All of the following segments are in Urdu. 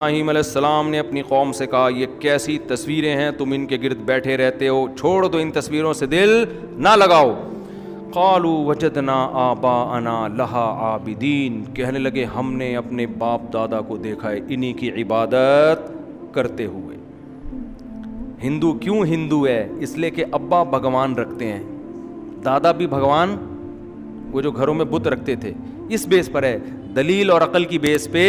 ابراہیم علیہ السلام نے اپنی قوم سے کہا یہ کیسی تصویریں ہیں، تم ان کے گرد بیٹھے رہتے ہو، چھوڑ دو ان تصویروں سے دل نہ لگاؤ۔ قالوا وجدنا آباءنا لہا عابدین، کہنے لگے ہم نے اپنے باپ دادا کو دیکھا ہے انہی کی عبادت کرتے ہوئے۔ ہندو کیوں ہندو ہے؟ اس لیے کہ ابا بھگوان رکھتے ہیں، دادا بھی بھگوان، وہ جو گھروں میں بت رکھتے تھے، اس بیس پر ہے، دلیل اور عقل کی بیس پہ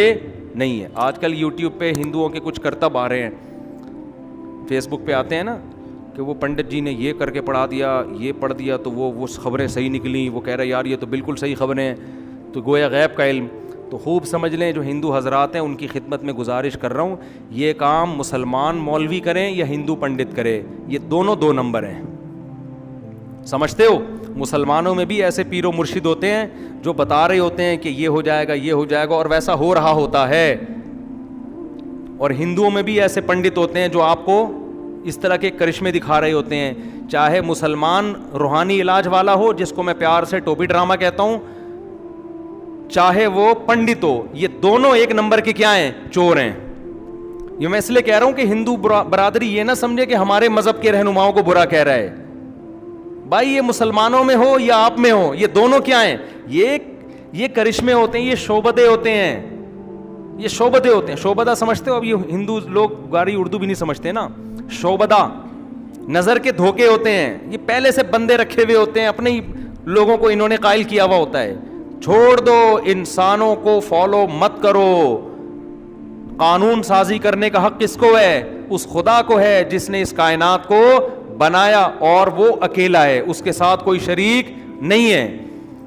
نہیں ہے۔ آج کل یوٹیوب پہ ہندوؤں کے کچھ کرتب آ رہے ہیں، فیس بک پہ آتے ہیں نا کہ وہ پنڈت جی نے یہ کر کے پڑھا دیا، یہ پڑھ دیا تو وہ خبریں صحیح نکلیں، وہ کہہ رہا ہے یار یہ تو بالکل صحیح خبریں ہیں، تو گویا غیب کا علم۔ تو خوب سمجھ لیں، جو ہندو حضرات ہیں ان کی خدمت میں گزارش کر رہا ہوں، یہ کام مسلمان مولوی کریں یا ہندو پنڈت کرے، یہ دونوں دو نمبر ہیں، سمجھتے ہو؟ مسلمانوں میں بھی ایسے پیر و مرشد ہوتے ہیں جو بتا رہے ہوتے ہیں کہ یہ ہو جائے گا، یہ ہو جائے گا، اور ویسا ہو رہا ہوتا ہے، اور ہندوؤں میں بھی ایسے پنڈت ہوتے ہیں جو آپ کو اس طرح کے کرشمے دکھا رہے ہوتے ہیں، چاہے مسلمان روحانی علاج والا ہو جس کو میں پیار سے ٹوپی ڈرامہ کہتا ہوں، چاہے وہ پنڈت ہو، یہ دونوں ایک نمبر کے کیا ہیں؟ چور ہیں۔ یہ میں اس لیے کہہ رہا ہوں کہ ہندو برادری یہ نہ سمجھے کہ ہمارے مذہب کے رہنماؤں کو برا کہہ رہا ہے، بھائی یہ مسلمانوں میں ہو یا آپ میں ہو، یہ دونوں کیا ہیں؟ یہ کرشمے ہوتے ہیں، یہ شعبدے ہوتے ہیں، یہ شعبدے ہوتے ہیں۔ شعبدہ سمجھتے ہو؟ اب یہ ہندو لوگ گاری اردو بھی نہیں سمجھتے نا، شعبدہ نظر کے دھوکے ہوتے ہیں، یہ پہلے سے بندے رکھے ہوئے ہوتے ہیں، اپنے ہی لوگوں کو انہوں نے قائل کیا ہوا ہوتا ہے۔ چھوڑ دو، انسانوں کو فالو مت کرو، قانون سازی کرنے کا حق کس کو ہے؟ اس خدا کو ہے جس نے اس کائنات کو بنایا، اور وہ اکیلا ہے، اس کے ساتھ کوئی شریک نہیں ہے۔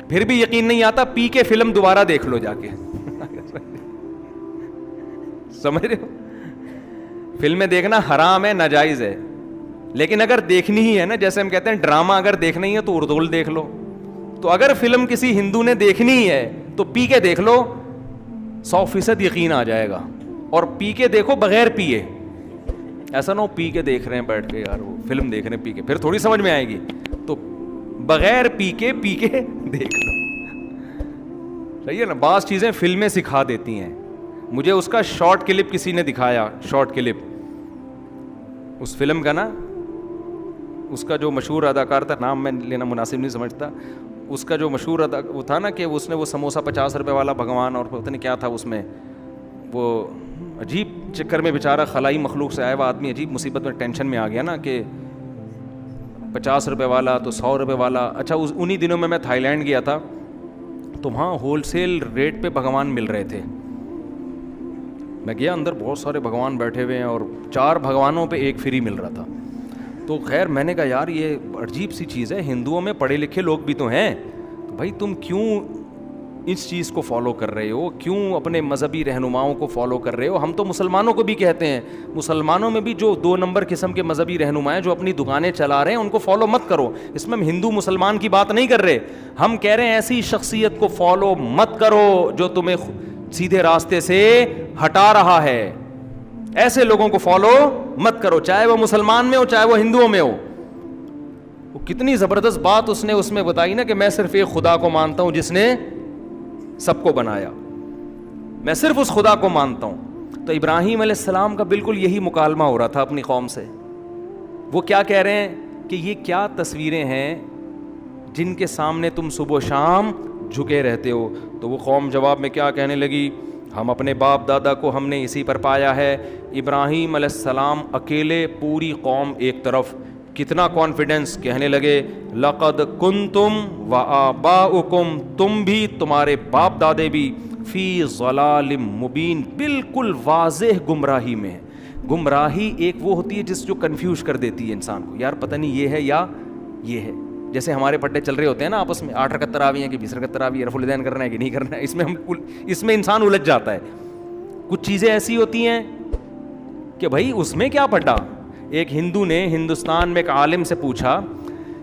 پھر بھی یقین نہیں آتا، پی کے فلم دوبارہ دیکھ لو جا کے، سمجھ رہے ہو؟ فلمیں دیکھنا حرام ہے، ناجائز ہے، لیکن اگر دیکھنی ہی ہے نا، جیسے ہم کہتے ہیں ڈرامہ اگر دیکھنا ہی ہے تو اردول دیکھ لو، تو اگر فلم کسی ہندو نے دیکھنی ہی ہے تو پی کے دیکھ لو، 100% یقین آ جائے گا، اور پی کے دیکھو بغیر پیے، ایسا نہ ہو پی کے دیکھ رہے ہیں بیٹھ کے، یار وہ فلم دیکھ رہے ہیں پی کے، پھر تھوڑی سمجھ میں آئے گی، تو بغیر پی کے دیکھ لو، صحیح ہے نا؟ بعض چیزیں فلمیں سکھا دیتی ہیں۔ مجھے اس کا شارٹ کلپ کسی نے دکھایا، شارٹ کلپ اس فلم کا نا، اس کا جو مشہور اداکار تھا، نام میں لینا مناسب نہیں سمجھتا، اس کا جو مشہور وہ تھا نا کہ اس نے وہ سموسہ 50 روپے والا بھگوان، اور پتہ نہیں کیا تھا اس میں، وہ عجیب چکر میں بیچارہ خلائی مخلوق سے آیا ہوا آدمی عجیب مصیبت میں ٹینشن میں آ گیا نا کہ 50 روپے والا تو 100 روپے والا۔ اچھا انہی دنوں میں تھائی لینڈ گیا تھا، تو وہاں ہول سیل ریٹ پہ بھگوان مل رہے تھے، میں گیا اندر، بہت سارے بھگوان بیٹھے ہوئے ہیں، اور 4 بھگوانوں پہ 1 فری مل رہا تھا۔ تو خیر میں نے کہا یار یہ عجیب سی چیز ہے، ہندوؤں میں پڑھے لکھے لوگ بھی تو ہیں، تو بھائی تم کیوں اس چیز کو فالو کر رہے ہو، کیوں اپنے مذہبی رہنماؤں کو فالو کر رہے ہو؟ ہم تو مسلمانوں کو بھی کہتے ہیں، مسلمانوں میں بھی جو 2 نمبر قسم کے مذہبی رہنما ہیں جو اپنی دکانیں چلا رہے ہیں ان کو فالو مت کرو، اس میں ہم ہندو مسلمان کی بات نہیں کر رہے، ہم کہہ رہے ہیں ایسی شخصیت کو فالو مت کرو جو تمہیں سیدھے راستے سے ہٹا رہا ہے، ایسے لوگوں کو فالو مت کرو، چاہے وہ مسلمان میں ہو چاہے وہ ہندوؤں میں ہو۔ وہ کتنی زبردست بات اس نے بتائی نا کہ میں صرف ایک خدا کو مانتا ہوں جس نے سب کو بنایا، میں صرف اس خدا کو مانتا ہوں۔ تو ابراہیم علیہ السلام کا بالکل یہی مکالمہ ہو رہا تھا اپنی قوم سے، وہ کیا کہہ رہے ہیں کہ یہ کیا تصویریں ہیں جن کے سامنے تم صبح و شام جھکے رہتے ہو؟ تو وہ قوم جواب میں کیا کہنے لگی، ہم اپنے باپ دادا کو ہم نے اسی پر پایا ہے۔ ابراہیم علیہ السلام اکیلے، پوری قوم ایک طرف، کتنا کانفیڈنس، کہنے لگے لقد کنتم وآباؤکم، تم بھی تمہارے باپ دادے بھی، فی ضلال مبین، بالکل واضح گمراہی میں۔ گمراہی ایک وہ ہوتی ہے جو کنفیوز کر دیتی ہے انسان کو، یار پتہ نہیں یہ ہے یا یہ ہے، جیسے ہمارے پٹے چل رہے ہوتے ہیں نا آپس میں، 8 رکعت تراویح ہیں کہ 20 رکعت تراویح، رفع الیدین کرنا ہے کہ نہیں کرنا ہے، اس میں انسان الجھ جاتا ہے۔ کچھ چیزیں ایسی ہوتی ہیں کہ بھائی اس میں کیا پڑھا۔ ایک ہندو نے ہندوستان میں ایک عالم سے پوچھا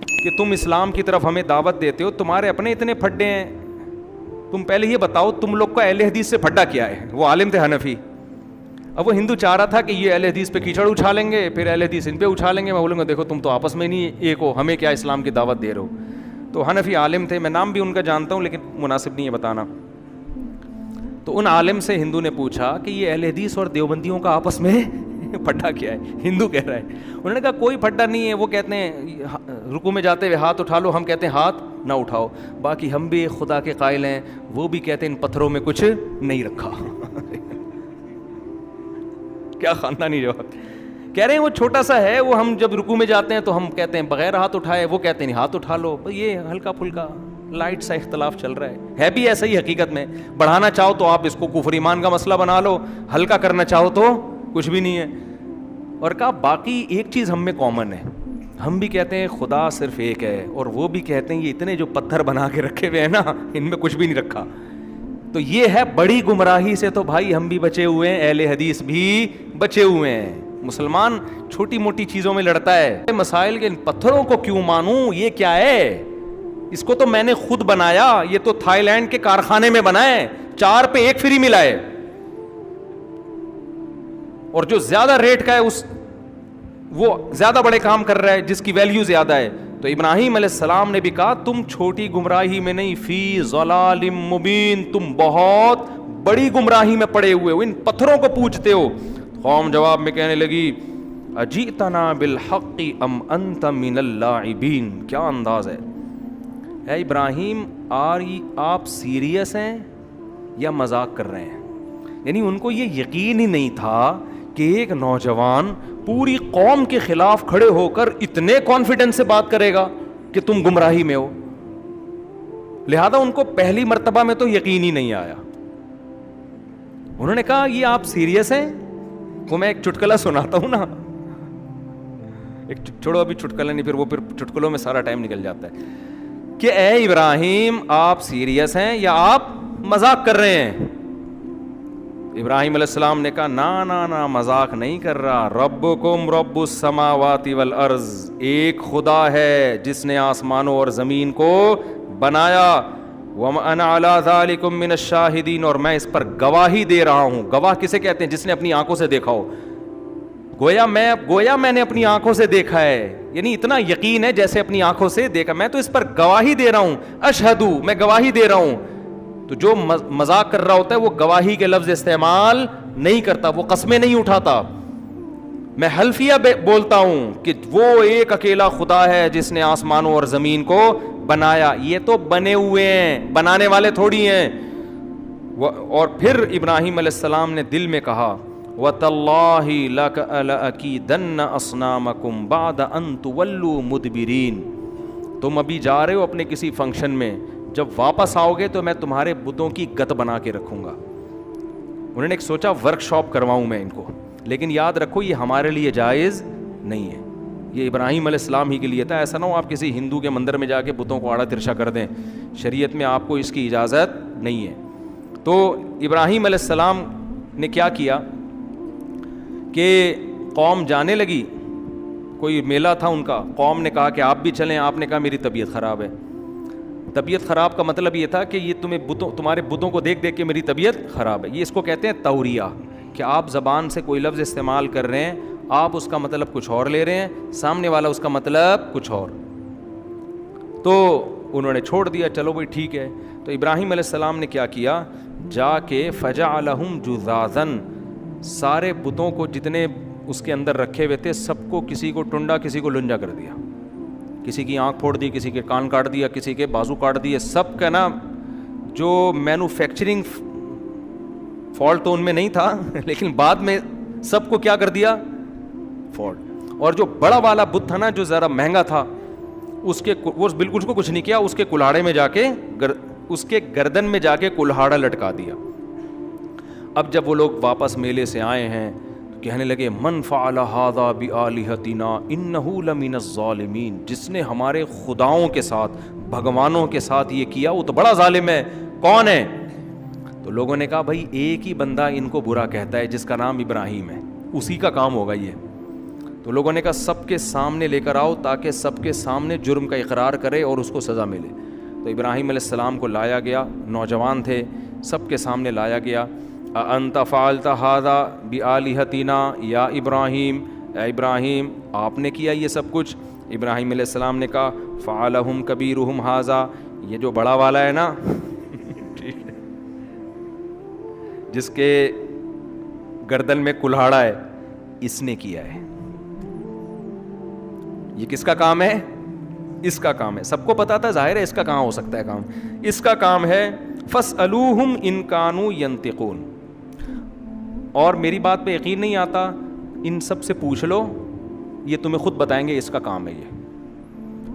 کہ تم اسلام کی طرف ہمیں دعوت دیتے ہو، تمہارے اپنے اتنے پھڈے ہیں، تم پہلے یہ بتاؤ تم لوگ کا اہل حدیث سے پھڈا کیا ہے۔ وہ عالم تھے حنفی، اب وہ ہندو چاہ رہا تھا کہ یہ اہل حدیث پہ کیچڑ اچھالیں گے، پھر اہل حدیث ان پہ اچھالیں گے، میں بولوں گا دیکھو تم تو آپس میں نہیں ایک ہو، ہمیں کیا اسلام کی دعوت دے رہے ہو۔ تو حنفی عالم تھے، میں نام بھی ان کا جانتا ہوں لیکن مناسب نہیں ہے بتانا۔ تو ان عالم سے ہندو نے پوچھا کہ یہ اہل حدیث اور دیوبندیوں کا آپس میں پھڈا کیا ہے؟ ہندو کہہ رہا ہے. انہوں نے کہا کوئی پھڈا نہیں ہے, وہ کہتے ہیں رکوع میں جاتے ہوئے ہاتھ اٹھا لو, ہم کہتے ہیں ہاتھ نہ اٹھاؤ. باقی ہم بھی خدا کے قائل ہیں, وہ بھی کہتے ہیں ان پتھروں میں کچھ نہیں رکھا. کیا خاندانی جواب. کہہ رہے ہیں وہ چھوٹا سا ہے, وہ ہم جب رکوع میں جاتے ہیں تو ہم کہتے ہیں بغیر ہاتھ اٹھائے, وہ کہتے ہیں ہاتھ اٹھا لو. یہ ہلکا پھلکا لائٹ سا اختلاف چل رہا ہے بھی ایسا ہی حقیقت میں. بڑھانا چاہو تو آپ اس کو کفر ایمان کا مسئلہ بنا لو, ہلکا کرنا چاہو تو کچھ بھی نہیں ہے. اور کہا باقی ایک چیز ہم میں کامن ہے, ہم بھی کہتے ہیں خدا صرف ایک ہے, اور وہ بھی کہتے ہیں یہ اتنے جو پتھر بنا کے رکھے ہوئے ہیں نا, ان میں کچھ بھی نہیں رکھا. تو یہ ہے بڑی گمراہی سے تو بھائی ہم بھی بچے ہوئے ہیں, اہل حدیث بھی بچے ہوئے ہیں. مسلمان چھوٹی موٹی چیزوں میں لڑتا ہے, مسائل کے ان پتھروں کو کیوں مانوں, یہ کیا ہے, اس کو تو میں نے خود بنایا, یہ تو تھائی لینڈ کے کارخانے میں بنا ہے, 4 پہ 1 فری ملا ہے, اور جو زیادہ ریٹ کا ہے وہ زیادہ بڑے کام کر رہا ہے جس کی ویلیو زیادہ ہے. تو ابراہیم علیہ السلام نے بھی کہا تم چھوٹی گمراہی میں نہیں, فی ضلال مبین, تم بہت بڑی گمراہی میں پڑے ہوئے ہو, ان پتھروں کو پوجتے ہو. قوم جواب میں کہنے لگی اجئتنا بالحق ام انت من اللاعبین. کیا انداز ہے, اے ابراہیم آپ سیریس ہیں یا مذاق کر رہے ہیں؟ یعنی ان کو یہ یقین ہی نہیں تھا کہ ایک نوجوان پوری قوم کے خلاف کھڑے ہو کر اتنے کانفیڈنس سے بات کرے گا کہ تم گمراہی میں ہو. لہذا ان کو پہلی مرتبہ میں تو یقین ہی نہیں آیا. انہوں نے کہا یہ آپ سیریس ہیں؟ وہ میں ایک چٹکلا سناتا ہوں نا, چھوڑو ابھی چٹکلا نہیں, پھر چٹکلوں میں سارا ٹائم نکل جاتا ہے, کہ اے ابراہیم آپ سیریس ہیں یا آپ مذاق کر رہے ہیں؟ ابراہیم علیہ السلام نے کہا نا مذاق نہیں کر رہا, ربکم رب السماوات والارض, ایک خدا ہے جس نے آسمانوں اور زمین کو بنایا, وَأَنَا عَلَىٰ ذَلِكُم مِّنَ الشَّاهِدِينَ, اور میں اس پر گواہی دے رہا ہوں. گواہ کسے کہتے ہیں؟ جس نے اپنی آنکھوں سے دیکھا ہو. گویا میں نے اپنی آنکھوں سے دیکھا ہے, یعنی اتنا یقین ہے جیسے اپنی آنکھوں سے دیکھا, میں تو اس پر گواہی دے رہا ہوں. اشہدو, میں گواہی دے رہا ہوں. تو جو مذاق کر رہا ہوتا ہے وہ گواہی کے لفظ استعمال نہیں کرتا, وہ قسمیں نہیں اٹھاتا. میں حلفیہ بولتا ہوں کہ وہ ایک اکیلا خدا ہے جس نے آسمانوں اور زمین کو بنایا. یہ تو بنے ہوئے ہیں, بنانے والے تھوڑی ہیں. اور پھر ابراہیم علیہ السلام نے دل میں کہا وَتَاللَّهِ لَأَكِيدَنَّ أَصْنَامَكُمْ بَعْدَ أَن تُوَلُّوا مُدْبِرِينَ. تم ابھی جا رہے ہو اپنے کسی فنکشن میں, جب واپس آؤ گے تو میں تمہارے بتوں کی گت بنا کے رکھوں گا. انہوں نے ایک سوچا ورک شاپ کرواؤں میں ان کو, لیکن یاد رکھو یہ ہمارے لیے جائز نہیں ہے, یہ ابراہیم علیہ السلام ہی کے لیے تھا. ایسا نہ ہو آپ کسی ہندو کے مندر میں جا کے بتوں کو آڑا ترشا کر دیں, شریعت میں آپ کو اس کی اجازت نہیں ہے. تو ابراہیم علیہ السلام نے کیا کیا کہ قوم جانے لگی, کوئی میلہ تھا ان کا, قوم نے کہا کہ آپ بھی چلیں, آپ نے کہا میری طبیعت خراب ہے. طبیعت خراب کا مطلب یہ تھا کہ یہ تمہارے بتوں کو دیکھ دیکھ کے میری طبیعت خراب ہے. یہ اس کو کہتے ہیں توریہ, کہ آپ زبان سے کوئی لفظ استعمال کر رہے ہیں, آپ اس کا مطلب کچھ اور لے رہے ہیں, سامنے والا اس کا مطلب کچھ اور. تو انہوں نے چھوڑ دیا, چلو بھائی ٹھیک ہے. تو ابراہیم علیہ السلام نے کیا کیا, جا کے فجعلہم جذاذاً, سارے بتوں کو جتنے اس کے اندر رکھے ہوئے تھے سب کو, کسی کو ٹنڈا کسی کو لنجا کر دیا, کسی کی آنکھ پھوڑ دی, کسی کے کان کاٹ دیا, کسی کے بازو کاٹ دیے. سب کا نا جو مینوفیکچرنگ فالٹ تو ان میں نہیں تھا, لیکن بعد میں سب کو کیا کر دیا, فالٹ. اور جو بڑا والا بت تھا نا, جو ذرا مہنگا تھا, وہ بالکل اس کو کچھ نہیں کیا, اس کے کلاڑے میں جا کے, اس کے گردن میں جا کے کلہاڑا لٹکا دیا. اب جب وہ لوگ واپس میلے سے آئے ہیں تو کہنے لگے من فعل ھذا بآلہتنا انہ لمن الظالمین, جس نے ہمارے خداؤں کے ساتھ, بھگوانوں کے ساتھ یہ کیا وہ تو بڑا ظالم ہے. کون ہے؟ تو لوگوں نے کہا بھائی ایک ہی بندہ ان کو برا کہتا ہے جس کا نام ابراہیم ہے, اسی کا کام ہوگا یہ. تو لوگوں نے کہا سب کے سامنے لے کر آؤ تاکہ سب کے سامنے جرم کا اقرار کرے اور اس کو سزا ملے. تو ابراہیم علیہ السلام کو لایا گیا, نوجوان تھے, سب کے سامنے لایا گیا. انت فعلت ھذا بآلہتنا یا ابراہیم, اے ابراہیم آپ نے کیا یہ سب کچھ؟ ابراہیم علیہ السلام نے کہا فعلہم کبیرہم ھذا, یہ جو بڑا والا ہے نا ٹھیک ہے, جس کے گردن میں کلہاڑا ہے اس نے کیا ہے. یہ کس کا کام ہے؟ اس کا کام ہے. سب کو پتا تھا ظاہر ہے اس کا کہاں ہو سکتا ہے کام. اس کا کام ہے فَاسْأَلُوهُمْ إِن كَانُوا يَنْطِقُونَ. اور میری بات پہ یقین نہیں آتا، ان سب سے پوچھ لو، یہ تمہیں خود بتائیں گے اس کا کام ہے.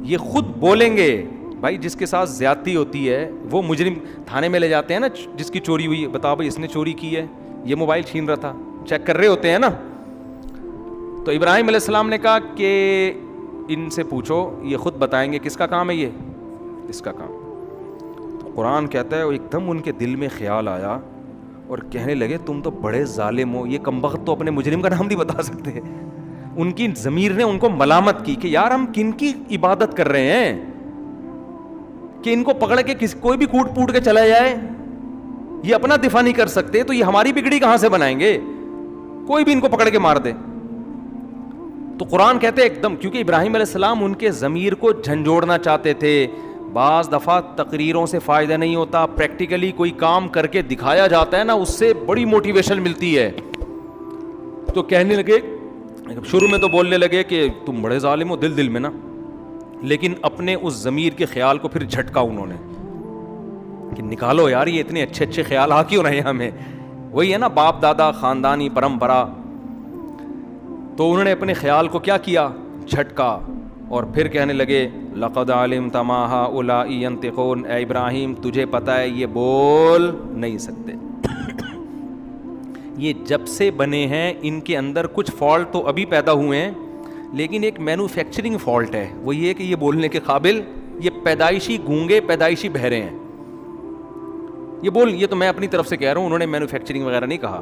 یہ خود بولیں گے. بھائی جس کے ساتھ زیادتی ہوتی ہے وہ مجرم تھانے میں لے جاتے ہیں نا، جس کی چوری ہوئی، بتاؤ بھائی اس نے چوری کی ہے، یہ موبائل چھین رہا تھا، چیک کر رہے ہوتے ہیں نا. تو ابراہیم علیہ السلام نے کہا کہ ان سے پوچھو، یہ خود بتائیں گے کس کا کام ہے، یہ اس کا کام. تو قرآن کہتا ہے وہ ایک دم ان کے دل میں خیال آیا اور کہنے لگے تم تو بڑے ظالم ہو. یہ کمبخت تو اپنے مجرم کا نام نہیں بتا سکتے. ان کی ضمیر نے ان کو ملامت کی کہ یار ہم کن کی عبادت کر رہے ہیں کہ ان کو پکڑ کے کوئی بھی کوٹ پوٹ کے چلا جائے. یہ اپنا دفاع نہیں کر سکتے تو یہ ہماری بگڑی کہاں سے بنائیں گے؟ کوئی بھی ان کو پکڑ کے مار دے. تو قرآن کہتے ہیں ایک دم، کیونکہ ابراہیم علیہ السلام ان کے ضمیر کو جھنجھوڑنا چاہتے تھے. بعض دفعہ تقریروں سے فائدہ نہیں ہوتا، پریکٹیکلی کوئی کام کر کے دکھایا جاتا ہے نا، اس سے بڑی موٹیویشن ملتی ہے. تو کہنے لگے، شروع میں تو بولنے لگے کہ تم بڑے ظالم ہو دل میں نا، لیکن اپنے اس ضمیر کے خیال کو پھر جھٹکا انہوں نے کہ نکالو یار، یہ اتنے اچھے اچھے خیال آ کیوں رہے ہیں ہمیں. وہی ہے نا باپ دادا خاندانی پرمپرا. تو انہوں نے اپنے خیال کو کیا کیا، جھٹکا، اور پھر کہنے لگے لقد علمت ما هؤلاء ينطقون. اے ابراہیم تجھے پتہ ہے یہ بول نہیں سکتے. یہ جب سے بنے ہیں ان کے اندر کچھ فالٹ تو ابھی پیدا ہوئے ہیں، لیکن ایک مینوفیکچرنگ فالٹ ہے. وہ یہ کہ یہ بولنے کے قابل، یہ پیدائشی گونگے، پیدائشی بہرے ہیں. یہ تو میں اپنی طرف سے کہہ رہا ہوں، انہوں نے مینوفیکچرنگ وغیرہ نہیں کہا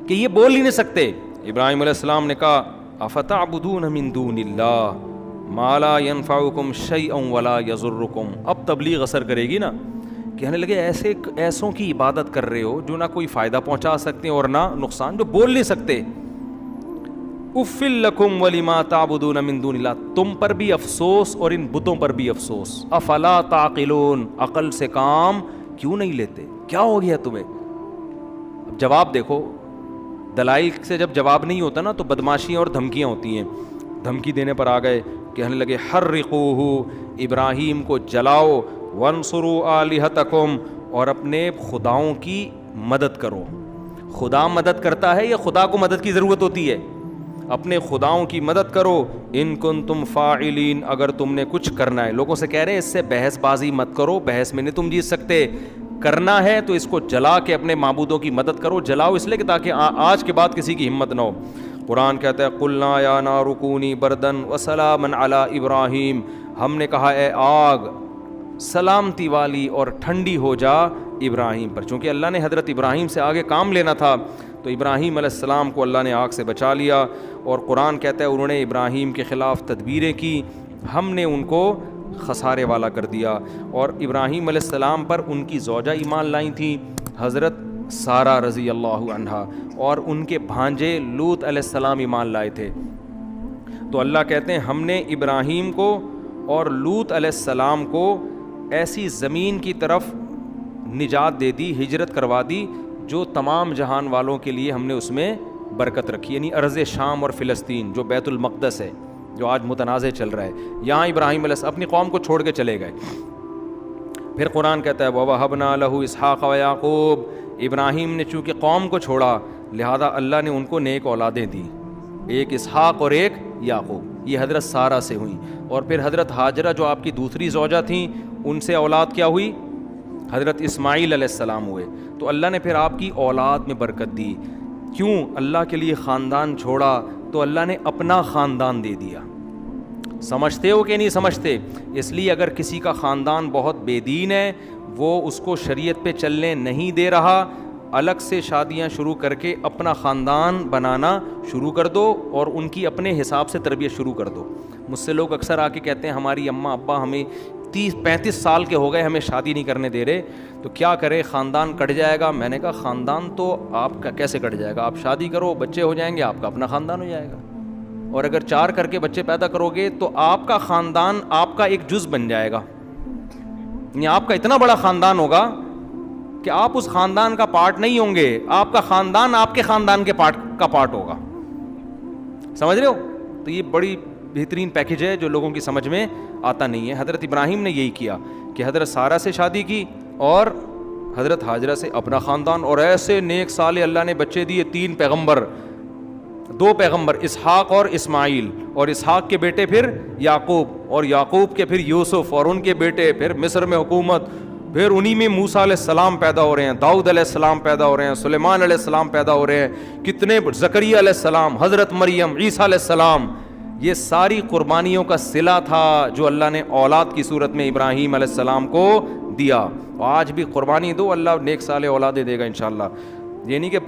کہ یہ بول ہی نہیں سکتے. ابراہیم علیہ السلام نے کہا افتعبدون من دون اللہ ما لا ينفعکم شیئا ولا یضرکم. اب تبلیغ اثر کرے گی نا. کہنے لگے ایسوں کی عبادت کر رہے ہو جو نہ کوئی فائدہ پہنچا سکتے اور نہ نقصان، جو بول نہیں سکتے. اف لکم ولما تعبدون من دون اللہ. تم پر بھی افسوس اور ان بتوں پر بھی افسوس. افلا تعقلون. عقل سے کام کیوں نہیں لیتے؟ کیا ہو گیا تمہیں؟ اب جواب دیکھو، دلائل سے جب جواب نہیں ہوتا نا تو بدماشیاں اور دھمکیاں ہوتی ہیں. دھمکی دینے پر آ گئے، کہنے لگے حرقوہ، ابراہیم کو جلاؤ، وانصروا آلہتکم، اور اپنے خداؤں کی مدد کرو. خدا مدد کرتا ہے یا خدا کو مدد کی ضرورت ہوتی ہے؟ اپنے خداؤں کی مدد کرو. ان کنتم فاعلین، اگر تم نے کچھ کرنا ہے. لوگوں سے کہہ رہے ہیں اس سے بحث بازی مت کرو، بحث میں نہیں تم جیت سکتے. کرنا ہے تو اس کو جلا کے اپنے معبودوں کی مدد کرو. جلاؤ اس لیے کہ تاکہ آج کے بعد کسی کی ہمت نہ ہو. قرآن کہتا ہے قلنا یا نار کونی بردن وسلاما علی ابراہیم. ہم نے کہا اے آگ سلامتی والی اور ٹھنڈی ہو جا ابراہیم پر. چونکہ اللہ نے حضرت ابراہیم سے آگے کام لینا تھا تو ابراہیم علیہ السلام کو اللہ نے آگ سے بچا لیا. اور قرآن کہتا ہے انہوں نے ابراہیم کے خلاف تدبیریں کی، ہم نے ان کو خسارے والا کر دیا. اور ابراہیم علیہ السلام پر ان کی زوجہ ایمان لائی تھیں، حضرت سارہ رضی اللہ عنہا، اور ان کے بھانجے لوط علیہ السلام ایمان لائے تھے. تو اللہ کہتے ہیں ہم نے ابراہیم کو اور لوط علیہ السلام کو ایسی زمین کی طرف نجات دے دی، ہجرت کروا دی جو تمام جہان والوں کے لیے ہم نے اس میں برکت رکھی. یعنی ارض شام اور فلسطین جو بیت المقدس ہے، جو آج متنازع چل رہا ہے، یہاں ابراہیم علیہ السلام اپنی قوم کو چھوڑ کے چلے گئے. پھر قرآن کہتا ہے وَوَهَبْنَا لَهُ إِسْحَاقَ وَيَعْقُوبَ. ابراہیم نے چونکہ قوم کو چھوڑا لہذا اللہ نے ان کو نیک اولادیں دی، ایک اسحاق اور ایک یعقوب. یہ حضرت سارہ سے ہوئیں. اور پھر حضرت ہاجرہ جو آپ کی دوسری زوجہ تھیں ان سے اولاد کیا ہوئی؟ حضرت اسماعیل علیہ السلام ہوئے. تو اللہ نے پھر آپ کی اولاد میں برکت دی. کیوں؟ اللہ کے لیے خاندان چھوڑا تو اللہ نے اپنا خاندان دے دیا. سمجھتے ہو کہ نہیں سمجھتے؟ اس لیے اگر کسی کا خاندان بہت بے دین ہے، وہ اس کو شریعت پہ چلنے نہیں دے رہا، الگ سے شادیاں شروع کر کے اپنا خاندان بنانا شروع کر دو اور ان کی اپنے حساب سے تربیت شروع کر دو. مجھ سے لوگ اکثر آ کے کہتے ہیں ہماری اماں ابا ہمیں 30-35 سال کے ہو گئے ہمیں شادی نہیں کرنے دے رہے، تو کیا کرے، خاندان کٹ جائے گا. میں نے کہا خاندان تو آپ کا کیسے کٹ جائے گا؟ آپ شادی کرو، بچے ہو جائیں گے، آپ کا اپنا خاندان ہو جائے گا. اور اگر 4 کر کے بچے پیدا کرو گے تو آپ کا خاندان آپ کا ایک جز بن جائے گا. یعنی آپ کا اتنا بڑا خاندان ہوگا کہ آپ اس خاندان کا پارٹ نہیں ہوں گے, آپ کا خاندان آپ کے خاندان کے پارٹ ہوگا. سمجھ رہے ہو؟ تو یہ بڑی بہترین پیکج ہے جو لوگوں کی سمجھ میں آتا نہیں ہے. حضرت ابراہیم نے یہی کیا کہ حضرت سارہ سے شادی کی اور حضرت ہاجرہ سے اپنا خاندان, اور ایسے نیک صالح اللہ نے بچے دیے, 3 پیغمبر, 2 پیغمبر اسحاق اور اسماعیل, اور اسحاق کے بیٹے پھر یعقوب, اور یعقوب کے پھر یوسف, اور ان کے بیٹے پھر مصر میں حکومت, پھر انہی میں موسیٰ علیہ السلام پیدا ہو رہے ہیں, داؤد علیہ السلام پیدا ہو رہے ہیں, سلیمان علیہ السلام پیدا ہو رہے ہیں, کتنے زکریا علیہ السلام, حضرت مریم, عیسیٰ علیہ السلام. یہ ساری قربانیوں کا صلہ تھا جو اللہ نے اولاد کی صورت میں ابراہیم علیہ السلام کو دیا. آج بھی قربانی دو, اللہ نیک صالح اولادیں دے گا انشاءاللہ. یہ نہیں کہ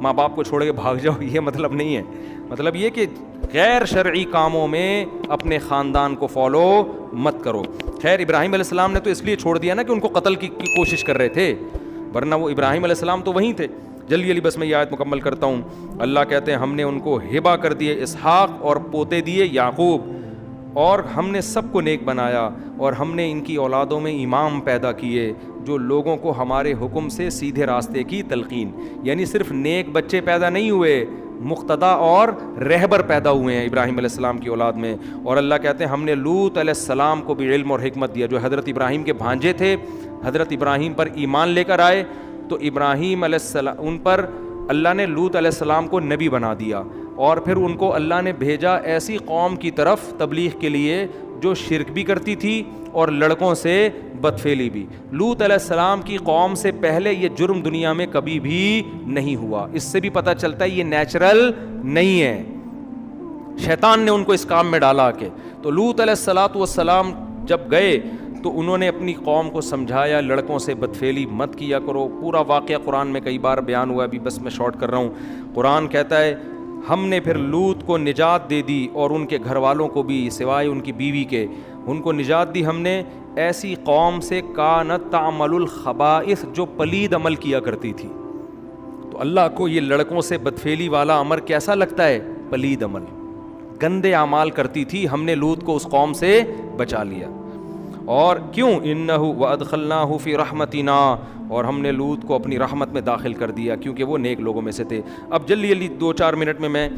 ماں باپ کو چھوڑ کے بھاگ جاؤ, یہ مطلب نہیں ہے. مطلب یہ کہ غیر شرعی کاموں میں اپنے خاندان کو فالو مت کرو. خیر ابراہیم علیہ السلام نے تو اس لیے چھوڑ دیا نا کہ ان کو قتل کی کوشش کر رہے تھے, ورنہ وہ ابراہیم علیہ السلام تو وہیں تھے. جلدی بس میں یہ آیت مکمل کرتا ہوں. اللہ کہتے ہیں ہم نے ان کو ہبہ کر دیے اسحاق اور پوتے دیے یعقوب, اور ہم نے سب کو نیک بنایا, اور ہم نے ان کی اولادوں میں امام پیدا کیے جو لوگوں کو ہمارے حکم سے سیدھے راستے کی تلقین. یعنی صرف نیک بچے پیدا نہیں ہوئے, مقتدا اور رہبر پیدا ہوئے ہیں ابراہیم علیہ السلام کی اولاد میں. اور اللہ کہتے ہیں ہم نے لوط علیہ السلام کو بھی علم اور حکمت دیا, جو حضرت ابراہیم کے بھانجے تھے, حضرت ابراہیم پر ایمان لے کر آئے, تو ابراہیم علیہ السلام ان پر اللہ نے لوط علیہ السلام کو نبی بنا دیا, اور پھر ان کو اللہ نے بھیجا ایسی قوم کی طرف تبلیغ کے لیے جو شرک بھی کرتی تھی اور لڑکوں سے بدفعلی بھی. لوط علیہ السلام کی قوم سے پہلے یہ جرم دنیا میں کبھی بھی نہیں ہوا. اس سے بھی پتہ چلتا ہے یہ نیچرل نہیں ہے, شیطان نے ان کو اس کام میں ڈالا کے. تو لوط علیہ السلام جب گئے تو انہوں نے اپنی قوم کو سمجھایا لڑکوں سے بدفعلی مت کیا کرو. پورا واقعہ قرآن میں کئی بار بیان ہوا ہے, ابھی بس میں شارٹ کر رہا ہوں. قرآن کہتا ہے ہم نے پھر لوط کو نجات دے دی, اور ان کے گھر والوں کو بھی سوائے ان کی بیوی کے, ان کو نجات دی ہم نے ایسی قوم سے کانت تعمل الخبائث, جو پلید عمل کیا کرتی تھی. تو اللہ کو یہ لڑکوں سے بدفعلی والا امر کیسا لگتا ہے؟ پلید عمل, گندے اعمال کرتی تھی, ہم نے لوط کو اس قوم سے بچا لیا. اور کیوں؟ انہ وادخلناہ فی رحمتنا, اور ہم نے لوط کو اپنی رحمت میں داخل کر دیا کیونکہ وہ نیک لوگوں میں سے تھے. اب جلدی 2-4 منٹ میں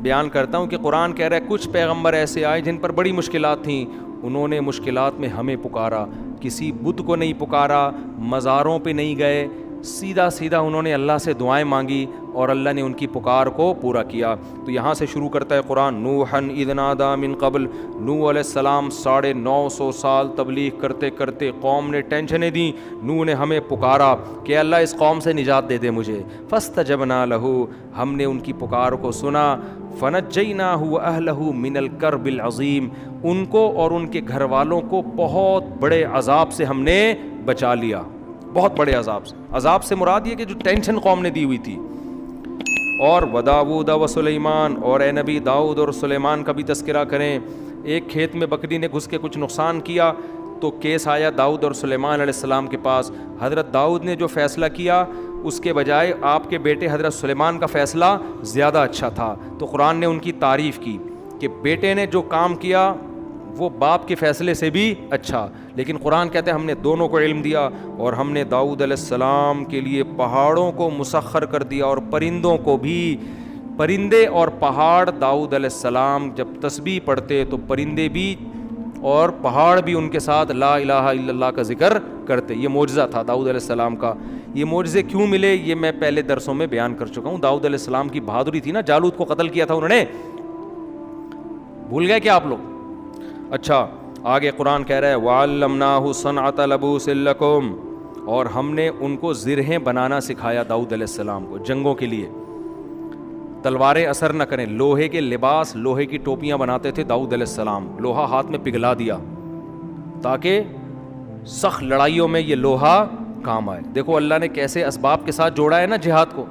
بیان کرتا ہوں کہ قرآن کہہ رہا ہے کچھ پیغمبر ایسے آئے جن پر بڑی مشکلات تھیں, انہوں نے مشکلات میں ہمیں پکارا, کسی بت کو نہیں پکارا, مزاروں پہ نہیں گئے, سیدھا انہوں نے اللہ سے دعائیں مانگی اور اللہ نے ان کی پکار کو پورا کیا. تو یہاں سے شروع کرتا ہے قرآن, نوحن اذ نادی من قبل, نوح علیہ السلام 950 سال تبلیغ کرتے کرتے قوم نے ٹینشنیں دیں, نوح نے ہمیں پکارا کہ اللہ اس قوم سے نجات دے دے مجھے. فاستجبنا لہ, ہم نے ان کی پکار کو سنا, فنجیناہ واہلہ من الکرب العظیم, ان کو اور ان کے گھر والوں کو بہت بڑے عذاب سے ہم نے بچا لیا, بہت بڑے عذاب سے. عذاب سے مراد یہ کہ جو ٹینشن قوم نے دی ہوئی تھی. اور وداؤد و سلیمان, اور اے نبی داؤد اور سلیمان کا بھی تذکرہ کریں. ایک کھیت میں بکری نے گھس کے کچھ نقصان کیا تو کیس آیا داؤد اور سلیمان علیہ السلام کے پاس. حضرت داؤد نے جو فیصلہ کیا اس کے بجائے آپ کے بیٹے حضرت سلیمان کا فیصلہ زیادہ اچھا تھا. تو قرآن نے ان کی تعریف کی کہ بیٹے نے جو کام کیا وہ باپ کے فیصلے سے بھی اچھا. لیکن قرآن کہتے ہیں ہم نے دونوں کو علم دیا, اور ہم نے داؤد علیہ السلام کے لیے پہاڑوں کو مسخر کر دیا اور پرندوں کو بھی. پرندے اور پہاڑ, داؤد علیہ السلام جب تسبیح پڑھتے تو پرندے بھی اور پہاڑ بھی ان کے ساتھ لا الہ الا اللہ کا ذکر کرتے. یہ معجزہ تھا داؤد علیہ السلام کا. یہ معجزے کیوں ملے یہ میں پہلے درسوں میں بیان کر چکا ہوں. داؤد علیہ السلام کی بہادری تھی نا, جالوت کو قتل کیا تھا انہوں نے, بھول گئے کیا آپ لوگ؟ اچھا آگے قرآن کہہ رہا ہے وَعَلَّمْنَاهُ صَنْعَةَ لَبُوسٍ لَكُمْ, اور ہم نے ان کو زرہیں بنانا سکھایا داؤد علیہ السلام کو جنگوں کے لیے. تلواریں اثر نہ کریں, لوہے کے لباس, لوہے کی ٹوپیاں بناتے تھے داؤد علیہ السلام. لوہا ہاتھ میں پگھلا دیا تاکہ سخت لڑائیوں میں یہ لوہا کام آئے. دیکھو اللہ نے کیسے اسباب کے ساتھ جوڑا ہے نا جہاد کو.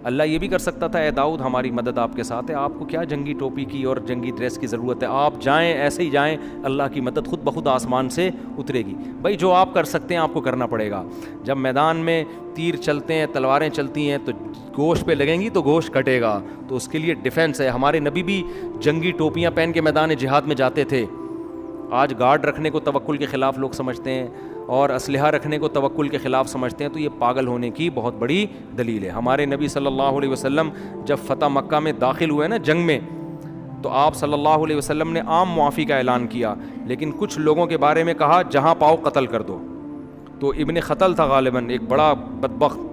اللہ یہ بھی کر سکتا تھا اے داؤد ہماری مدد آپ کے ساتھ ہے, آپ کو کیا جنگی ٹوپی کی اور جنگی ڈریس کی ضرورت ہے, آپ جائیں ایسے ہی جائیں, اللہ کی مدد خود بخود آسمان سے اترے گی. بھائی جو آپ کر سکتے ہیں آپ کو کرنا پڑے گا. جب میدان میں تیر چلتے ہیں, تلواریں چلتی ہیں تو گوشت پہ لگیں گی تو گوشت کٹے گا, تو اس کے لیے ڈیفینس ہے. ہمارے نبی بھی جنگی ٹوپیاں پہن کے میدان جہاد میں جاتے تھے. آج گارڈ رکھنے کو توکل کے خلاف لوگ سمجھتے ہیں, اور اسلحہ رکھنے کو توکل کے خلاف سمجھتے ہیں تو یہ پاگل ہونے کی بہت بڑی دلیل ہے. ہمارے نبی صلی اللہ علیہ وسلم جب فتح مکہ میں داخل ہوئے نا جنگ میں, تو آپ صلی اللہ علیہ وسلم نے عام معافی کا اعلان کیا, لیکن کچھ لوگوں کے بارے میں کہا جہاں پاؤ قتل کر دو. تو ابن خطل تھا غالباً, ایک بڑا بدبخت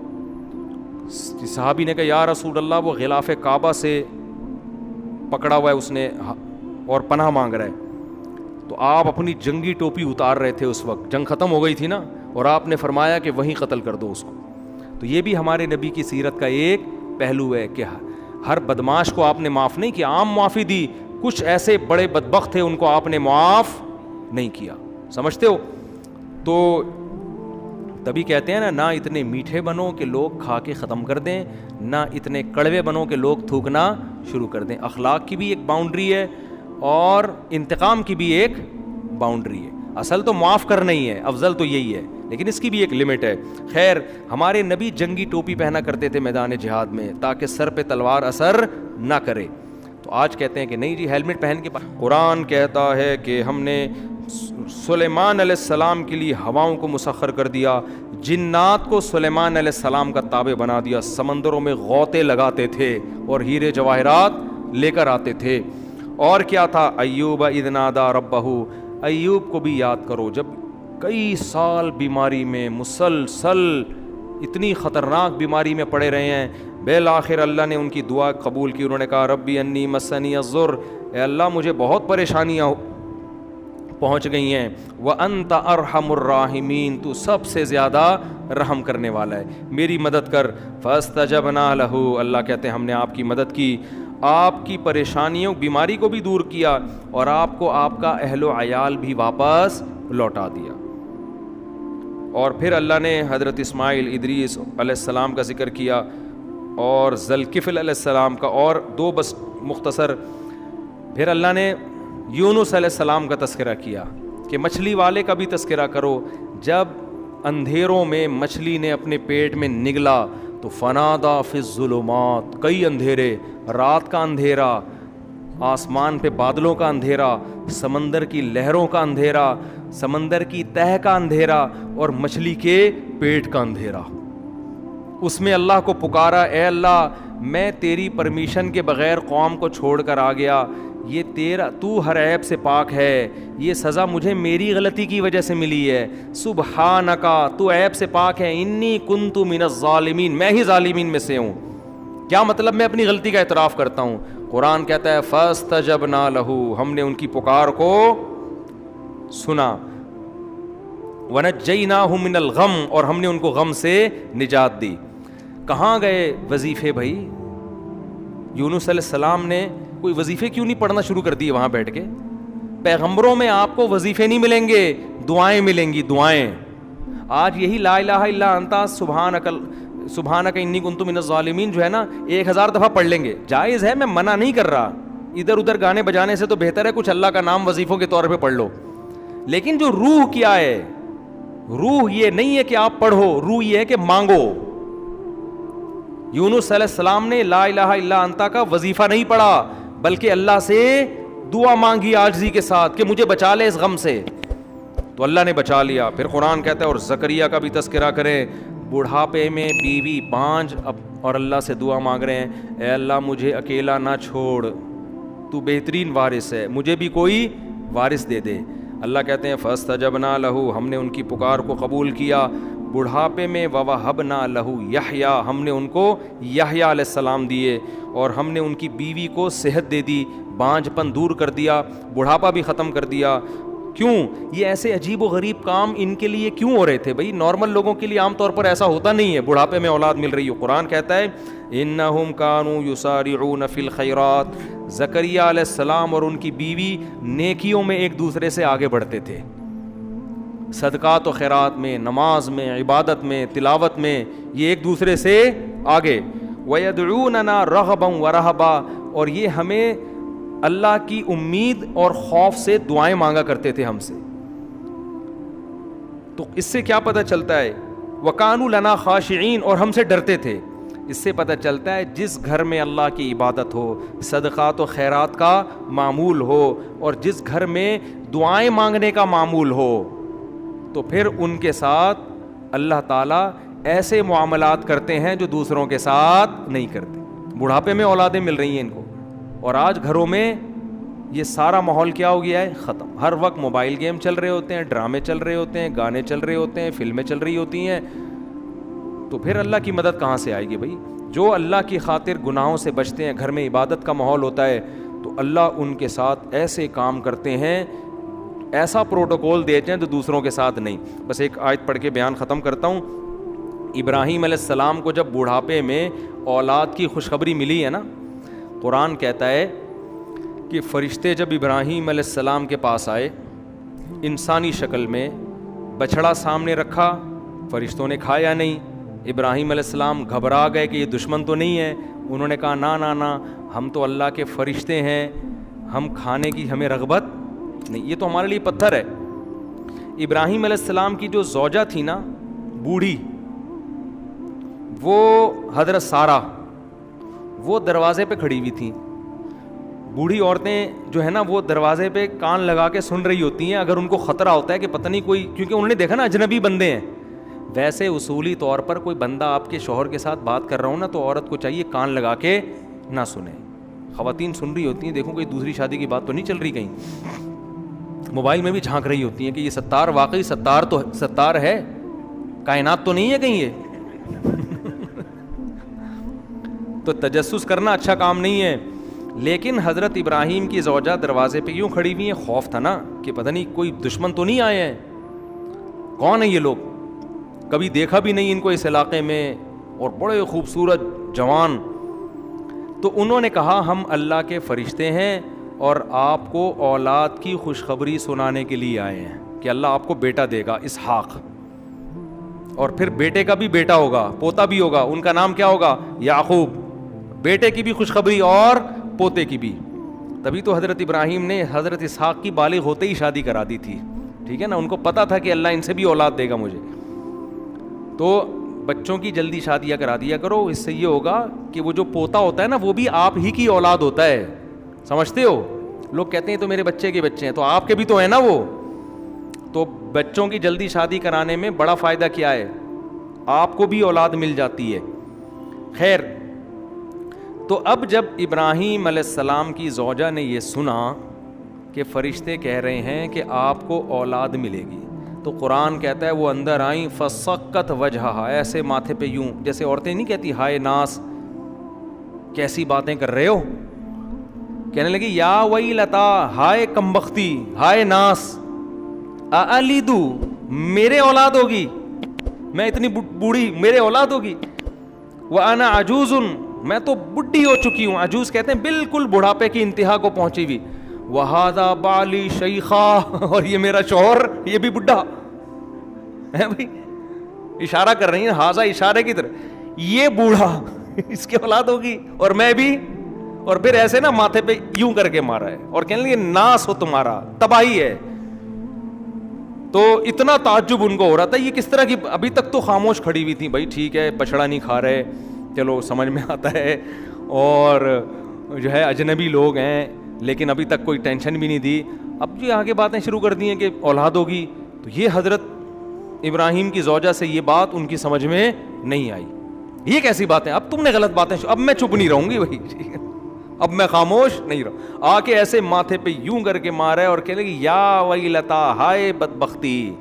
صحابی نے کہا یا رسول اللہ وہ غلاف کعبہ سے پکڑا ہوا ہے اس نے اور پناہ مانگ رہا ہے. تو آپ اپنی جنگی ٹوپی اتار رہے تھے اس وقت, جنگ ختم ہو گئی تھی نا, اور آپ نے فرمایا کہ وہیں قتل کر دو اس کو. تو یہ بھی ہمارے نبی کی سیرت کا ایک پہلو ہے کہ ہر بدماش کو آپ نے معاف نہیں کیا, عام معافی دی. کچھ ایسے بڑے بدبخت تھے ان کو آپ نے معاف نہیں کیا, سمجھتے ہو. تو تبھی کہتے ہیں نا, نہ اتنے میٹھے بنو کہ لوگ کھا کے ختم کر دیں, نہ اتنے کڑوے بنو کہ لوگ تھوکنا شروع کر دیں. اخلاق کی بھی ایک باؤنڈری ہے اور انتقام کی بھی ایک باؤنڈری ہے. اصل تو معاف کرنا ہی ہے, افضل تو یہی ہے, لیکن اس کی بھی ایک لمٹ ہے. خیر, ہمارے نبی جنگی ٹوپی پہنا کرتے تھے میدان جہاد میں تاکہ سر پہ تلوار اثر نہ کرے. تو آج کہتے ہیں کہ نہیں جی ہیلمٹ پہن کے. قرآن کہتا ہے کہ ہم نے سلیمان علیہ السلام کے لیے ہواؤں کو مسخر کر دیا, جنات کو سلیمان علیہ السلام کا تابع بنا دیا, سمندروں میں غوطے لگاتے تھے اور ہیرے جواہرات لے کر آتے تھے. اور کیا تھا, ایوب اذ نادی ربہ, ایوب کو بھی یاد کرو جب کئی سال بیماری میں مسلسل اتنی خطرناک بیماری میں پڑے رہے ہیں, بالآخر اللہ نے ان کی دعا قبول کی. انہوں نے کہا ربی انی مسنی الضر, اے اللہ مجھے بہت پریشانیاں پہنچ گئی ہیں, وانت ارحم الراحمین, تو سب سے زیادہ رحم کرنے والا ہے, میری مدد کر. فاستجبنا لہ, اللہ کہتے ہیں ہم نے آپ کی مدد کی, آپ کی پریشانیوں بیماری کو بھی دور کیا اور آپ کو آپ کا اہل و عیال بھی واپس لوٹا دیا. اور پھر اللہ نے حضرت اسماعیل ادریس علیہ السلام کا ذکر کیا اور ذوالکفل علیہ السلام کا, اور دو بس مختصر. پھر اللہ نے یونس علیہ السلام کا تذکرہ کیا کہ مچھلی والے کا بھی تذکرہ کرو. جب اندھیروں میں مچھلی نے اپنے پیٹ میں نگلا تو فنادا فی الظلمات, کئی اندھیرے, رات کا اندھیرا, آسمان پہ بادلوں کا اندھیرا, سمندر کی لہروں کا اندھیرا, سمندر کی تہہ کا اندھیرا اور مچھلی کے پیٹ کا اندھیرا. اس میں اللہ کو پکارا, اے اللہ میں تیری پرمیشن کے بغیر قوم کو چھوڑ کر آ گیا, یہ تیرا, تو ہر عیب سے پاک ہے, یہ سزا مجھے میری غلطی کی وجہ سے ملی ہے. سبحانکا, تو عیب سے پاک ہے, انی کنت من الظالمین, میں ہی ظالمین میں سے ہوں. کیا مطلب, میں اپنی غلطی کا اعتراف کرتا ہوں. قرآن کہتا ہے فاستجبنا لہ, ہم نے ان کی پکار کو سنا. ونجیناہ من الغم, اور ہم نے ان کو غم سے نجات دی. کہاں گئے وظیفے بھائی؟ یونس علیہ السلام نے کوئی وظیفے کیوں نہیں پڑھنا شروع کر دیے وہاں بیٹھ کے؟ پیغمبروں میں آپ کو وظیفے نہیں ملیں گے, دعائیں ملیں گی, دعائیں. آج یہی لا الہ الا انت سبحانک انی کنت من الظالمین جو ہے نا 1000 دفعہ پڑھ لیں گے, جائز ہے, میں منع نہیں کر رہا. ادھر ادھر گانے بجانے سے تو بہتر ہے کچھ اللہ کا نام وظیفوں کے طور پہ پڑھ لو. لیکن جو روح کیا ہے, روح یہ نہیں ہے کہ آپ پڑھو, روح یہ ہے کہ مانگو. یونس علیہ السلام نے لا الہ الا انت کا وظیفہ نہیں پڑھا بلکہ اللہ سے دعا مانگی عاجزی کے ساتھ کہ مجھے بچا لے اس غم سے, تو اللہ نے بچا لیا. پھر قرآن کہتا ہے اور زکریا کا بھی تذکرہ کرے, بڑھاپے میں بیوی بانجھ اور اللہ سے دعا مانگ رہے ہیں, اے اللہ مجھے اکیلا نہ چھوڑ, تو بہترین وارث ہے, مجھے بھی کوئی وارث دے دے. اللہ کہتے ہیں فاستجبنا لہ, ہم نے ان کی پکار کو قبول کیا. بڑھاپے میں ووہبنا لہ یحییٰ, ہم نے ان کو یحییٰ علیہ السلام دیے اور ہم نے ان کی بیوی کو صحت دے دی, بانجھ پن دور کر دیا, بڑھاپا بھی ختم کر دیا. کیوں یہ ایسے عجیب و غریب کام ان کے لیے کیوں ہو رہے تھے بھائی؟ نارمل لوگوں کے لیے عام طور پر ایسا ہوتا نہیں ہے, بڑھاپے میں اولاد مل رہی ہو. قرآن کہتا ہے انہم کانوا یسارعون فی الخیرات, زکریا علیہ السلام اور ان کی بیوی نیکیوں میں ایک دوسرے سے آگے بڑھتے تھے, صدقات و خیرات میں, نماز میں, عبادت میں, تلاوت میں, یہ ایک دوسرے سے آگے. وَيَدْعُونَنَا رَغَبًا وَرَهَبًا, اور یہ ہمیں اللہ کی امید اور خوف سے دعائیں مانگا کرتے تھے ہم سے. تو اس سے کیا پتہ چلتا ہے؟ وَكَانُوا لَنَا خَاشِعِينَ, اور ہم سے ڈرتے تھے. اس سے پتہ چلتا ہے جس گھر میں اللہ کی عبادت ہو, صدقات و خیرات کا معمول ہو, اور جس گھر میں دعائیں مانگنے کا معمول ہو, تو پھر ان کے ساتھ اللہ تعالیٰ ایسے معاملات کرتے ہیں جو دوسروں کے ساتھ نہیں کرتے. بڑھاپے میں اولادیں مل رہی ہیں ان کو, اور آج گھروں میں یہ سارا ماحول کیا ہو گیا ہے, ختم. ہر وقت موبائل گیم چل رہے ہوتے ہیں, ڈرامے چل رہے ہوتے ہیں, گانے چل رہے ہوتے ہیں, فلمیں چل رہی ہوتی ہیں. تو پھر اللہ کی مدد کہاں سے آئے گی بھائی؟ جو اللہ کی خاطر گناہوں سے بچتے ہیں, گھر میں عبادت کا ماحول ہوتا ہے, تو اللہ ان کے ساتھ ایسے کام کرتے ہیں, ایسا پروٹوکول دیتے ہیں جو دوسروں کے ساتھ نہیں. بس ایک آیت پڑھ کے بیان ختم کرتا ہوں. ابراہیم علیہ السلام کو جب بڑھاپے میں اولاد کی خوشخبری ملی ہے نا, قرآن کہتا ہے کہ فرشتے جب ابراہیم علیہ السلام کے پاس آئے انسانی شکل میں, بچھڑا سامنے رکھا, فرشتوں نے کھایا نہیں. ابراہیم علیہ السلام گھبرا گئے کہ یہ دشمن تو نہیں ہے. انہوں نے کہا نا نا نا, ہم تو اللہ کے فرشتے ہیں, ہم کھانے کی ہمیں رغبت نہیں, یہ تو ہمارے لیے پتھر ہے. ابراہیم علیہ السلام کی جو زوجہ تھی نا, بوڑھی, وہ حضرت سارہ, وہ دروازے پہ کھڑی ہوئی تھیں. بوڑھی عورتیں جو ہے نا, وہ دروازے پہ کان لگا کے سن رہی ہوتی ہیں. اگر ان کو خطرہ ہوتا ہے کہ پتہ نہیں کوئی, کیونکہ انہوں نے دیکھا نا اجنبی بندے ہیں. ویسے اصولی طور پر کوئی بندہ آپ کے شوہر کے ساتھ بات کر رہا ہوں نا, تو عورت کو چاہیے کان لگا کے نہ سنیں. خواتین سن رہی ہوتی ہیں, دیکھو کوئی دوسری شادی کی بات تو نہیں چل رہی کہیں. موبائل میں بھی جھانک رہی ہوتی ہیں کہ یہ ستار واقعی ستار ہے, کائنات تو نہیں ہے کہیں یہ. تو تجسس کرنا اچھا کام نہیں ہے. لیکن حضرت ابراہیم کی زوجہ دروازے پہ یوں کھڑی ہوئی ہیں, خوف تھا نا کہ پتہ نہیں کوئی دشمن تو نہیں آئے ہیں, کون ہیں یہ لوگ, کبھی دیکھا بھی نہیں ان کو اس علاقے میں, اور بڑے خوبصورت جوان. تو انہوں نے کہا ہم اللہ کے فرشتے ہیں اور آپ کو اولاد کی خوشخبری سنانے کے لیے آئے ہیں کہ اللہ آپ کو بیٹا دے گا, اسحاق, اور پھر بیٹے کا بھی بیٹا ہوگا, پوتا بھی ہوگا. ان کا نام کیا ہوگا؟ یعقوب. بیٹے کی بھی خوشخبری اور پوتے کی بھی. تبھی تو حضرت ابراہیم نے حضرت اسحاق کی بالغ ہوتے ہی شادی کرا دی تھی, ٹھیک ہے نا. ان کو پتا تھا کہ اللہ ان سے بھی اولاد دے گا مجھے. تو بچوں کی جلدی شادیاں کرا دیا کرو, اس سے یہ ہوگا کہ وہ جو پوتا ہوتا ہے نا, وہ بھی آپ ہی کی اولاد ہوتا ہے. سمجھتے ہو؟ لوگ کہتے ہیں تو میرے بچے کے بچے ہیں, تو آپ کے بھی تو ہیں نا وہ. تو بچوں کی جلدی شادی کرانے میں بڑا فائدہ کیا ہے, آپ کو بھی اولاد مل جاتی ہے. خیر, تو اب جب ابراہیم علیہ السلام کی زوجہ نے یہ سنا کہ فرشتے کہہ رہے ہیں کہ آپ کو اولاد ملے گی, تو قرآن کہتا ہے وہ اندر آئیں, فسقت وجہہا, ایسے ماتھے پہ یوں, جیسے عورتیں نہیں کہتی ہائے ناس, کیسی باتیں کر رہے ہو. کہنے لگی یا ویلتا, ہائے کمبختی, ہائے ناس, الیدو, میرے اولاد ہوگی, میں اتنی بوڑھی, میرے اولاد ہوگی. وانا عجوز, میں تو بڈھی ہو چکی ہوں. عجوز کہتے ہیں بالکل بڑھاپے کی انتہا کو پہنچی ہوئی. وہذا بالی شیخا, اور یہ میرا شوہر یہ بھی بڈھا ہے بھائی. اشارہ کر رہی ہیں, ہاذا اشارے کی طرح, یہ بوڑھا, اس کی اولاد ہوگی, اور میں بھی. اور پھر ایسے نا ماتھے پہ یوں کر کے مارا ہے, اور کہنے لگے ناس ہو تمہارا, تباہی ہے. تو اتنا تعجب ان کو ہو رہا تھا, یہ کس طرح کی. ابھی تک تو خاموش کھڑی ہوئی تھی, بھائی ٹھیک ہے بچڑا نہیں کھا رہے, چلو سمجھ میں آتا ہے, اور جو ہے اجنبی لوگ ہیں, لیکن ابھی تک کوئی ٹینشن بھی نہیں دی. اب جو آگے باتیں شروع کر دی ہیں کہ اولاد ہوگی, تو یہ حضرت ابراہیم کی زوجہ سے یہ بات ان کی سمجھ میں نہیں آئی. یہ کیسی باتیں, اب تم نے غلط باتیں, اب میں چپ نہیں رہوں گی بھائی, اب میں خاموش نہیں رہوں. آ کے ایسے ماتھے پہ یوں کر کے مارا ہے, اور کہنے لگی یا ویلتا, ہائے بدبختی.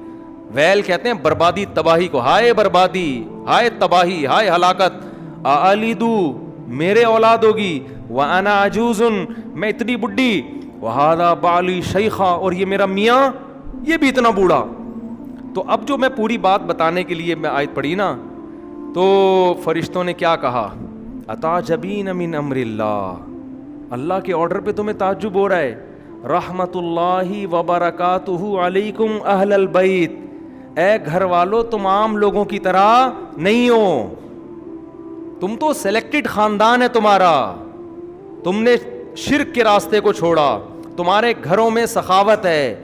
ویل کہتے ہیں بربادی, تباہی کو, ہائے بربادی, ہائے تباہی, ہائے ہلاکت. الیدو, میرے اولاد ہوگی. وانا عجوز, میں اتنی بڈھی. وہذا بالی شیخا, اور یہ میرا میاں یہ بھی اتنا بوڑھا. تو اب جو میں پوری بات بتانے کے لیے میں آیت پڑھی نا, تو فرشتوں نے کیا کہا, اتعجبین من امر اللہ, اللہ کے آرڈر پہ تمہیں تعجب ہو رہا ہے. رحمت اللہ وبرکاتہ علیکم اہل البیت, اے گھر والو تم عام لوگوں کی طرح نہیں ہو, تم تو سلیکٹڈ خاندان ہے تمہارا, تم نے شرک کے راستے کو چھوڑا, تمہارے گھروں میں سخاوت ہے.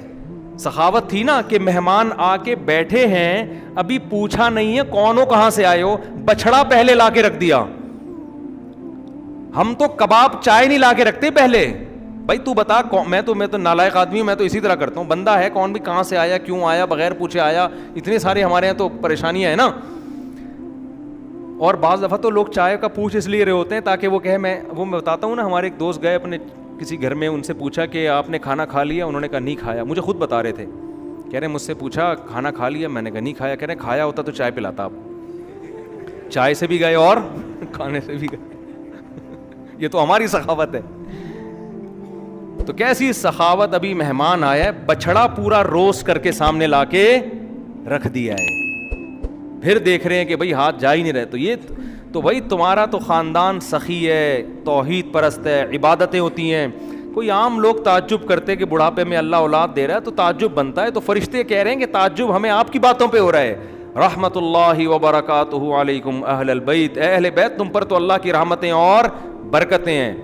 سخاوت تھی نا کہ مہمان آ کے بیٹھے ہیں, ابھی پوچھا نہیں ہے کون ہو, کہاں سے آئے ہو, بچھڑا پہلے لا کے رکھ دیا. ہم تو کباب چائے نہیں لا کے رکھتے پہلے, بھائی تو بتا میں تو نالائق آدمی ہوں, میں تو اسی طرح کرتا ہوں, بندہ ہے کون بھی, کہاں سے آیا, کیوں آیا, بغیر پوچھے آیا, اتنے سارے ہمارے یہاں تو پریشانیاں ہیں نا. اور بعض دفعہ تو لوگ چائے کا پوچھ اس لیے رہے ہوتے ہیں تاکہ وہ کہے میں بتاتا ہوں نا, ہمارے ایک دوست گئے اپنے کسی گھر میں, ان سے پوچھا کہ آپ نے کھانا کھا لیا, انہوں نے کہا نہیں کھایا. مجھے خود بتا رہے تھے, کہہ رہے مجھ سے پوچھا کھانا کھا لیا, میں نے کہا نہیں کھایا. کہہ رہے کھایا ہوتا تو چائے پلاتا آپ. چائے سے بھی گئے اور کھانے سے بھی گئے. یہ تو ہماری سخاوت ہے. تو کیسی سخاوت, ابھی مہمان آیا ہے, بچڑا پورا روسٹ کر کے سامنے لا کے رکھ دیا ہے, پھر دیکھ رہے ہیں کہ بھئی ہاتھ جا ہی نہیں رہے. تو یہ تو بھائی تمہارا تو خاندان سخی ہے, توحید پرست ہے, عبادتیں ہوتی ہیں. کوئی عام لوگ تعجب کرتے کہ بڑھاپے میں اللہ اولاد دے رہا ہے, تو تعجب بنتا ہے. تو فرشتے کہہ رہے ہیں کہ تعجب ہمیں آپ کی باتوں پہ ہو رہا ہے. رحمت اللہ وبرکاتہ علیکم اہل البیت, اے اہل بیت تم پر تو اللہ کی رحمتیں اور برکتیں ہیں.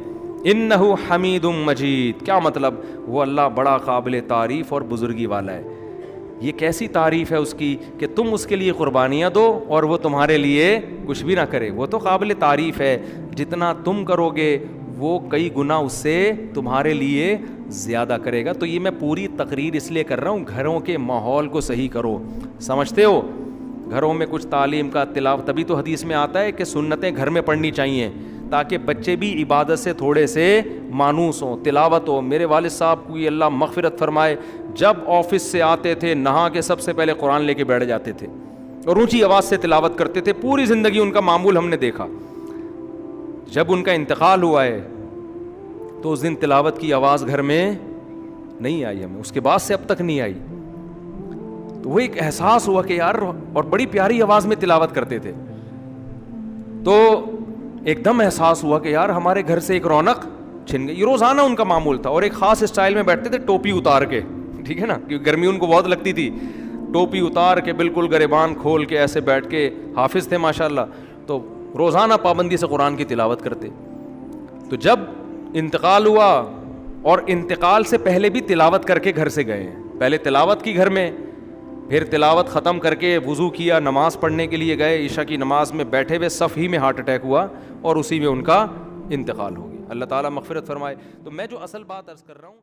انہ حمید مجید, کیا مطلب, وہ اللہ بڑا قابل تعریف اور بزرگی والا ہے. یہ کیسی تعریف ہے اس کی کہ تم اس کے لیے قربانیاں دو اور وہ تمہارے لیے کچھ بھی نہ کرے. وہ تو قابل تعریف ہے, جتنا تم کرو گے وہ کئی گنا اس سے تمہارے لیے زیادہ کرے گا. تو یہ میں پوری تقریر اس لیے کر رہا ہوں, گھروں کے ماحول کو صحیح کرو. سمجھتے ہو, گھروں میں کچھ تعلیم کا تلاوت, تبھی تو حدیث میں آتا ہے کہ سنتیں گھر میں پڑھنی چاہیے تاکہ بچے بھی عبادت سے تھوڑے سے مانوس ہوں, تلاوت ہو. میرے والد صاحب کو یہ اللہ مغفرت فرمائے, جب آفس سے آتے تھے نہا کے سب سے پہلے قرآن لے کے بیٹھ جاتے تھے اور اونچی آواز سے تلاوت کرتے تھے. پوری زندگی ان کا معمول ہم نے دیکھا. جب ان کا انتقال ہوا ہے تو اس دن تلاوت کی آواز گھر میں نہیں آئی ہمیں, اس کے بعد سے اب تک نہیں آئی. تو وہ ایک احساس ہوا کہ یار, اور بڑی پیاری آواز میں تلاوت کرتے تھے. تو ایک دم احساس ہوا کہ یار ہمارے گھر سے ایک رونق چھن گئی. یہ روزانہ ان کا معمول تھا, اور ایک خاص اسٹائل میں بیٹھتے تھے, ٹوپی اتار کے, ٹھیک ہے نا, کیونکہ گرمی ان کو بہت لگتی تھی. ٹوپی اتار کے بالکل گریبان کھول کے ایسے بیٹھ کے, حافظ تھے ماشاءاللہ, تو روزانہ پابندی سے قرآن کی تلاوت کرتے. تو جب انتقال ہوا, اور انتقال سے پہلے بھی تلاوت کر کے گھر سے گئے ہیں, پہلے تلاوت کی گھر میں, پھر تلاوت ختم کر کے وضو کیا, نماز پڑھنے کے لیے گئے, عشاء کی نماز میں بیٹھے ہوئے صف ہی میں ہارٹ اٹیک ہوا اور اسی میں ان کا انتقال ہو گیا. اللہ تعالیٰ مغفرت فرمائے. تو میں جو اصل بات عرض کر رہا ہوں